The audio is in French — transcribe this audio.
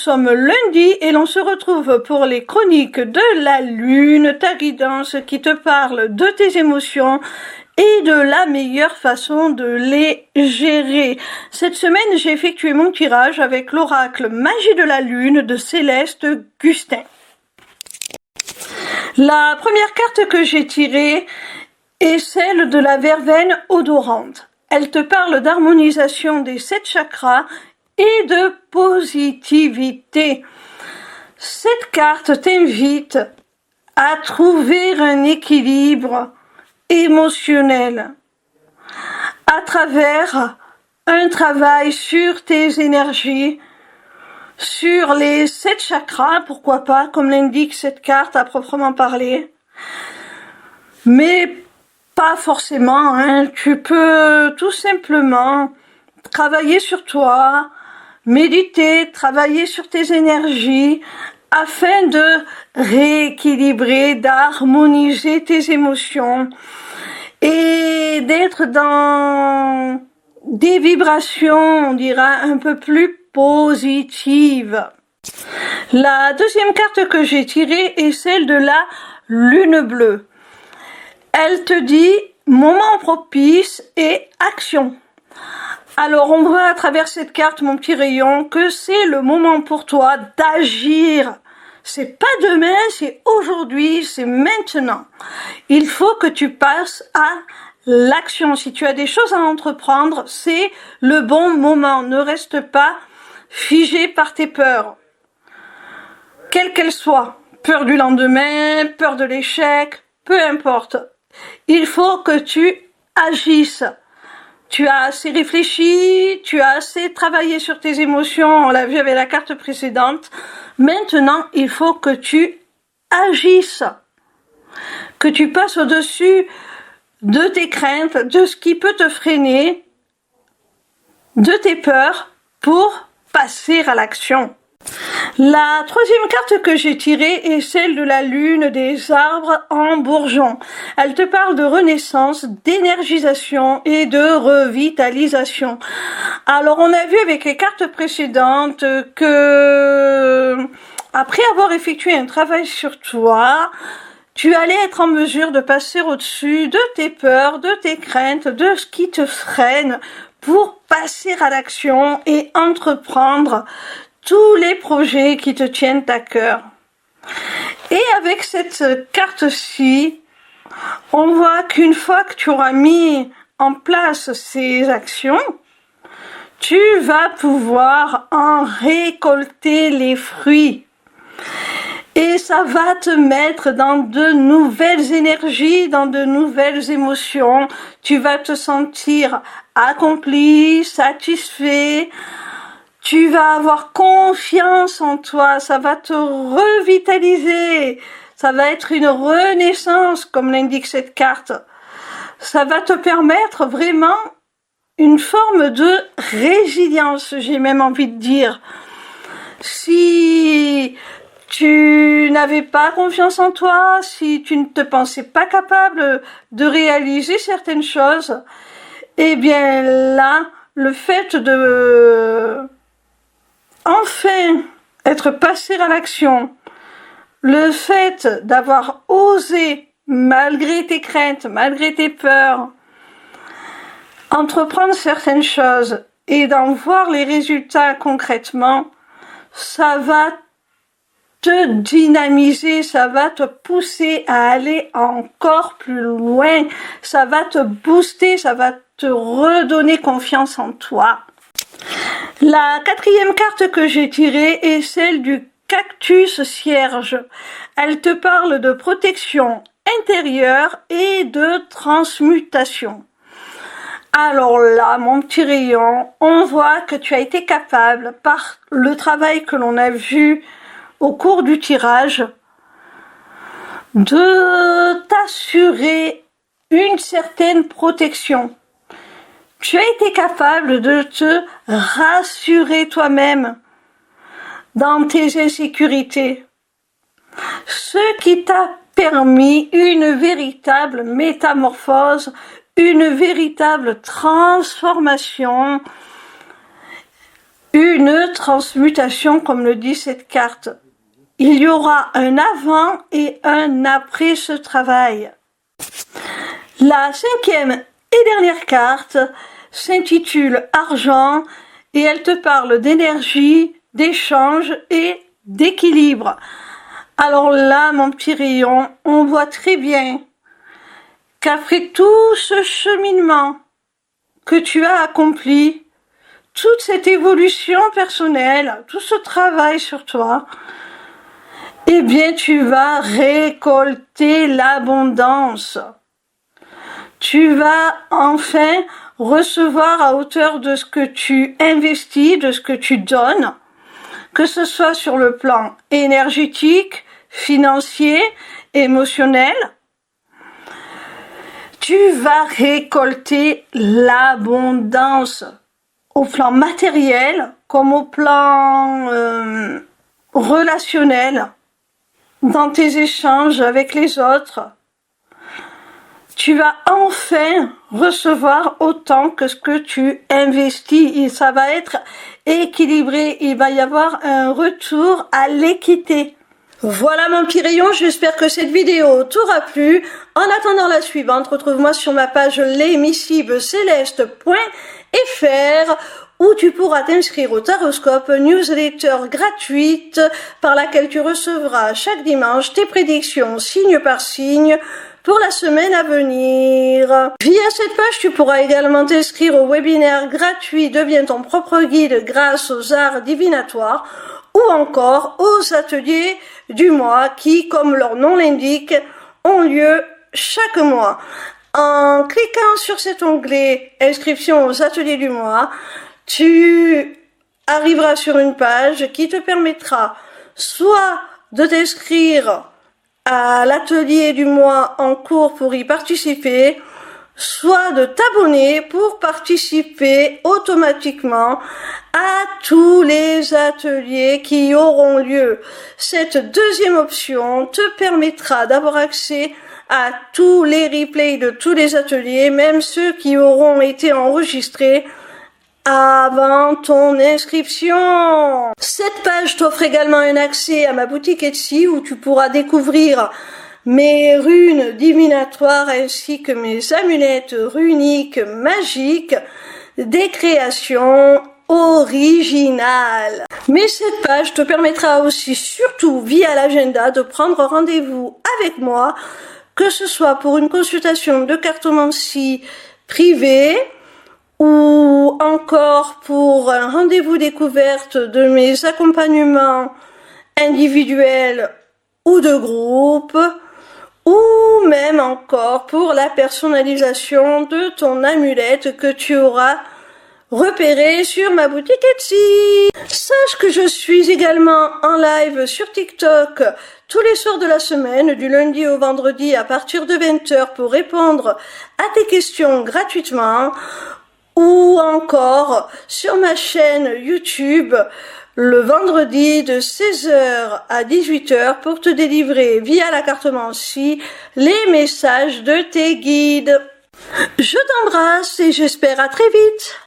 sommes lundi et l'on se retrouve pour les chroniques de la lune, ta guidance qui te parle de tes émotions et de la meilleure façon de les gérer. Cette semaine, j'ai effectué mon tirage avec l'oracle Magie de la Lune de Céleste Gustin. La première carte que j'ai tirée est celle de la verveine odorante. Elle te parle d'harmonisation des 7 chakras et de positivité. Cette carte t'invite à trouver un équilibre émotionnel à travers un travail sur tes énergies, sur les 7 chakras, pourquoi pas, comme l'indique cette carte à proprement parler. Mais pas forcément, hein. Tu peux tout simplement travailler sur toi, méditer, travailler sur tes énergies afin de rééquilibrer, d'harmoniser tes émotions et d'être dans des vibrations, on dira, un peu plus positives. La deuxième carte que j'ai tirée est celle de la lune bleue. Elle te dit moment propice et action. Alors on voit à travers cette carte, mon petit rayon, que c'est le moment pour toi d'agir. C'est pas demain, c'est aujourd'hui, c'est maintenant. Il faut que tu passes à l'action. Si tu as des choses à entreprendre, c'est le bon moment. Ne reste pas figé par tes peurs, quelles qu'elles soient. Peur du lendemain, peur de l'échec, peu importe. Il faut que tu agisses. Tu as assez réfléchi, tu as assez travaillé sur tes émotions, on l'a vu avec la carte précédente. Maintenant, il faut que tu agisses, que tu passes au-dessus de tes craintes, de ce qui peut te freiner, de tes peurs, pour passer à l'action. La troisième carte que j'ai tirée est celle de la lune des arbres en bourgeon. Elle te parle de renaissance, d'énergisation et de revitalisation. Alors on a vu avec les cartes précédentes que après avoir effectué un travail sur toi, tu allais être en mesure de passer au-dessus de tes peurs, de tes craintes, de ce qui te freine pour passer à l'action et entreprendre tous les projets qui te tiennent à cœur. Et avec cette carte-ci, on voit qu'une fois que tu auras mis en place ces actions, tu vas pouvoir en récolter les fruits. Et ça va te mettre dans de nouvelles énergies, dans de nouvelles émotions. Tu vas te sentir accompli, satisfait. Tu vas avoir confiance en toi, ça va te revitaliser, ça va être une renaissance comme l'indique cette carte. Ça va te permettre vraiment une forme de résilience, j'ai même envie de dire. Si tu n'avais pas confiance en toi, si tu ne te pensais pas capable de réaliser certaines choses, eh bien là, le fait de enfin être passé à l'action, le fait d'avoir osé, malgré tes craintes, malgré tes peurs, entreprendre certaines choses et d'en voir les résultats concrètement, ça va te dynamiser, ça va te pousser à aller encore plus loin, ça va te booster, ça va te redonner confiance en toi. La quatrième carte que j'ai tirée est celle du cactus cierge. Elle te parle de protection intérieure et de transmutation. Alors là, mon petit rayon, on voit que tu as été capable, par le travail que l'on a vu au cours du tirage, de t'assurer une certaine protection. Tu as été capable de te rassurer toi-même dans tes insécurités, ce qui t'a permis une véritable métamorphose, une véritable transformation, une transmutation, comme le dit cette carte. Il y aura un avant et un après ce travail. La cinquième et dernière carte s'intitule Argent et elle te parle d'énergie, d'échange et d'équilibre. Alors là, mon petit rayon, on voit très bien qu'après tout ce cheminement que tu as accompli, toute cette évolution personnelle, tout ce travail sur toi, eh bien tu vas récolter l'abondance. Tu vas enfin recevoir à hauteur de ce que tu investis, de ce que tu donnes, que ce soit sur le plan énergétique, financier, émotionnel. Tu vas récolter l'abondance au plan matériel comme au plan relationnel, dans tes échanges avec les autres. Tu vas enfin recevoir autant que ce que tu investis et ça va être équilibré. Il va y avoir un retour à l'équité. Voilà mon petit rayon, j'espère que cette vidéo t'aura plu. En attendant la suivante, retrouve-moi sur ma page lesmissiblecéleste.fr où tu pourras t'inscrire au Taroscope, newsletter gratuite par laquelle tu recevras chaque dimanche tes prédictions signe par signe pour la semaine à venir. Via cette page, tu pourras également t'inscrire au webinaire gratuit Deviens ton propre guide grâce aux arts divinatoires ou encore aux ateliers du mois qui, comme leur nom l'indique, ont lieu chaque mois. En cliquant sur cet onglet Inscription aux ateliers du mois, tu arriveras sur une page qui te permettra soit de t'inscrire à l'atelier du mois en cours pour y participer, soit de t'abonner pour participer automatiquement à tous les ateliers qui auront lieu. Cette deuxième option te permettra d'avoir accès à tous les replays de tous les ateliers, même ceux qui auront été enregistrés avant ton inscription. Cette page t'offre également un accès à ma boutique Etsy où tu pourras découvrir mes runes divinatoires ainsi que mes amulettes runiques magiques, des créations originales. Mais cette page te permettra aussi, surtout via l'agenda, de prendre rendez-vous avec moi, que ce soit pour une consultation de cartomancie privée, ou encore pour un rendez-vous découverte de mes accompagnements individuels ou de groupe, ou même encore pour la personnalisation de ton amulette que tu auras repérée sur ma boutique Etsy. Sache que je suis également en live sur TikTok tous les soirs de la semaine, du lundi au vendredi à partir de 20h pour répondre à tes questions gratuitement, ou encore sur ma chaîne YouTube le vendredi de 16h à 18h pour te délivrer via la cartomancie les messages de tes guides. Je t'embrasse et j'espère à très vite.